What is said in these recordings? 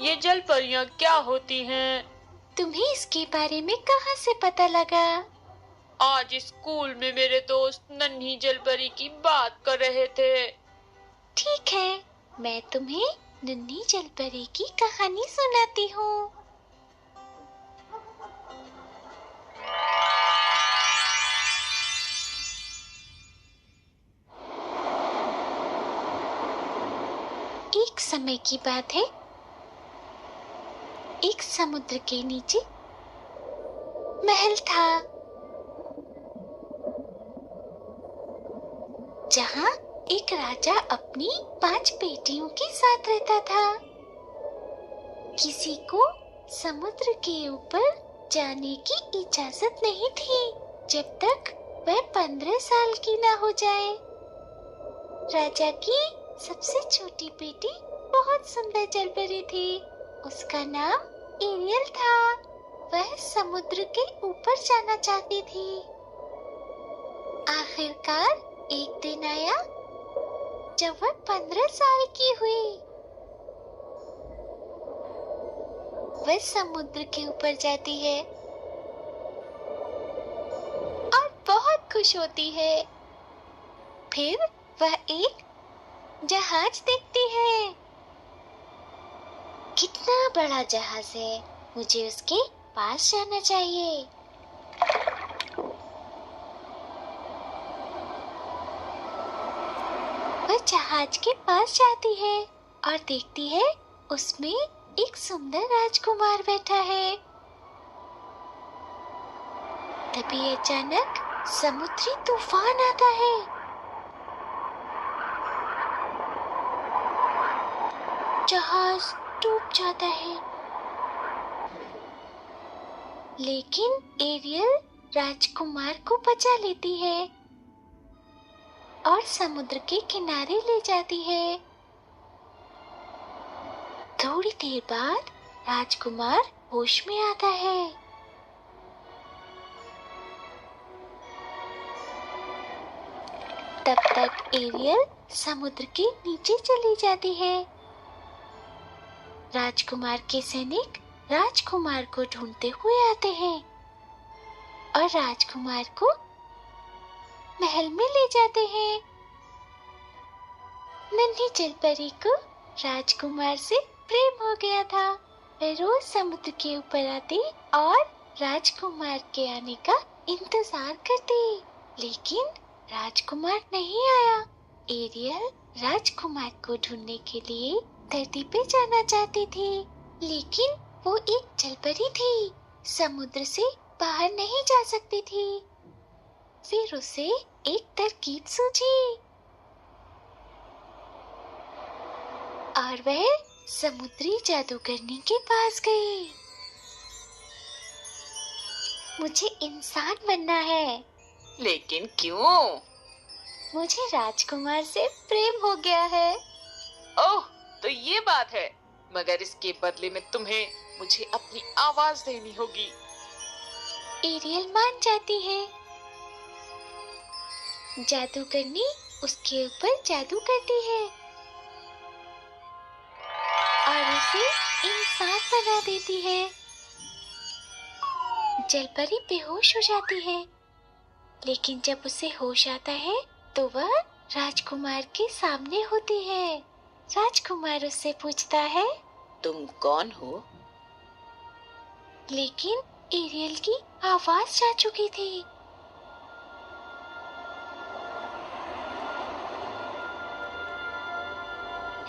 ये जल परियां क्या होती हैं? तुम्हें इसके बारे में कहाँ से पता लगा? आज स्कूल में मेरे दोस्त नन्ही जलपरी की बात कर रहे थे। ठीक है, मैं तुम्हें नन्ही जलपरी की कहानी सुनाती हूँ। एक समय की बात है, एक समुद्र के नीचे महल था, जहाँ एक राजा अपनी 5 बेटियों के साथ रहता था। किसी को समुद्र के ऊपर जाने की इजाजत नहीं थी जब तक वह 15 साल की ना हो जाए। राजा की सबसे छोटी बेटी बहुत सुंदर जलपरी थी। उसका नाम एरियल था। वह समुद्र के ऊपर जाना चाहती थी। आखिरकार एक दिन आया जब वह 15 साल की हुई। वह समुद्र के ऊपर जाती है और बहुत खुश होती है। फिर वह एक जहाज देखती है। कितना बड़ा जहाज है, मुझे उसके पास जाना चाहिए। वह जहाज के पास जाती है और देखती है उसमें एक सुंदर राजकुमार बैठा है। तभी अचानक समुद्री तूफान आता है। जहाज डूब जाता है, लेकिन एरियल राजकुमार को बचा लेती है और समुद्र के किनारे ले जाती है। थोड़ी देर बाद राजकुमार होश में आता है। तब तक एरियल समुद्र के नीचे चली जाती है। राजकुमार के सैनिक राजकुमार को ढूंढते हुए आते हैं और राजकुमार को महल में ले जाते हैं। नन्ही जलपरी को राजकुमार से प्रेम हो गया था। वह रोज समुद्र के ऊपर आती और राजकुमार के आने का इंतजार करती, लेकिन राजकुमार नहीं आया। एरियल राजकुमार को ढूंढने के लिए धरती पे जाना चाहती थी, लेकिन वो एक जलपरी थी, समुद्र से बाहर नहीं जा सकती थी। फिर उसे एक तरकीब सूझी और वह समुद्री जादूगरनी के पास गई। मुझे इंसान बनना है। लेकिन क्यों? मुझे राजकुमार से प्रेम हो गया है। ओह, तो ये बात है। मगर इसके बदले में तुम्हें मुझे अपनी आवाज देनी होगी। एरियल मान जाती है। जादूगरनी उसके ऊपर जादू करती है और उसे इंसान बना देती है। जलपरी बेहोश हो जाती है, लेकिन जब उसे होश आता है तो वह राजकुमार के सामने होती है। राजकुमार उससे पूछता है, तुम कौन हो? लेकिन एरियल की आवाज जा चुकी थी।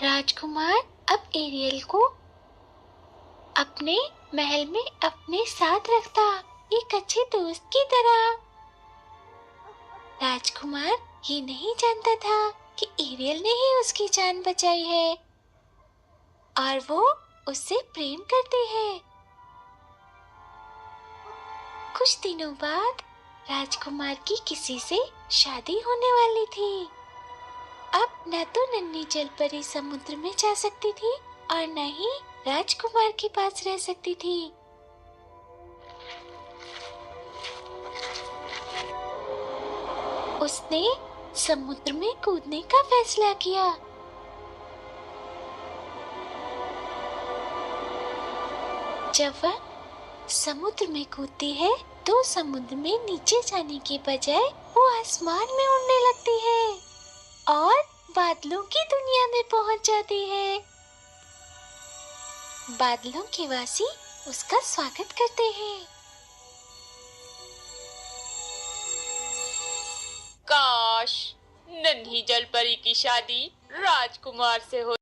राजकुमार अब एरियल को अपने महल में अपने साथ रखता, एक अच्छे दोस्त की तरह। राजकुमार ये नहीं जानता था कि एरियल ने ही उसकी जान बचाई है और वो उससे प्रेम करती है। कुछ दिनों बाद राजकुमार की किसी से शादी होने वाली थी। अब न तो नन्ही जलपरी समुद्र में जा सकती थी और न ही राजकुमार के पास रह सकती थी। उसने समुद्र में कूदने का फैसला किया। जब वह समुद्र में कूदती है तो समुद्र में नीचे जाने के बजाय वो आसमान में उड़ने लगती है और बादलों की दुनिया में पहुंच जाती है। बादलों के वासी उसका स्वागत करते हैं। काश नन्ही जलपरी की शादी राजकुमार से हो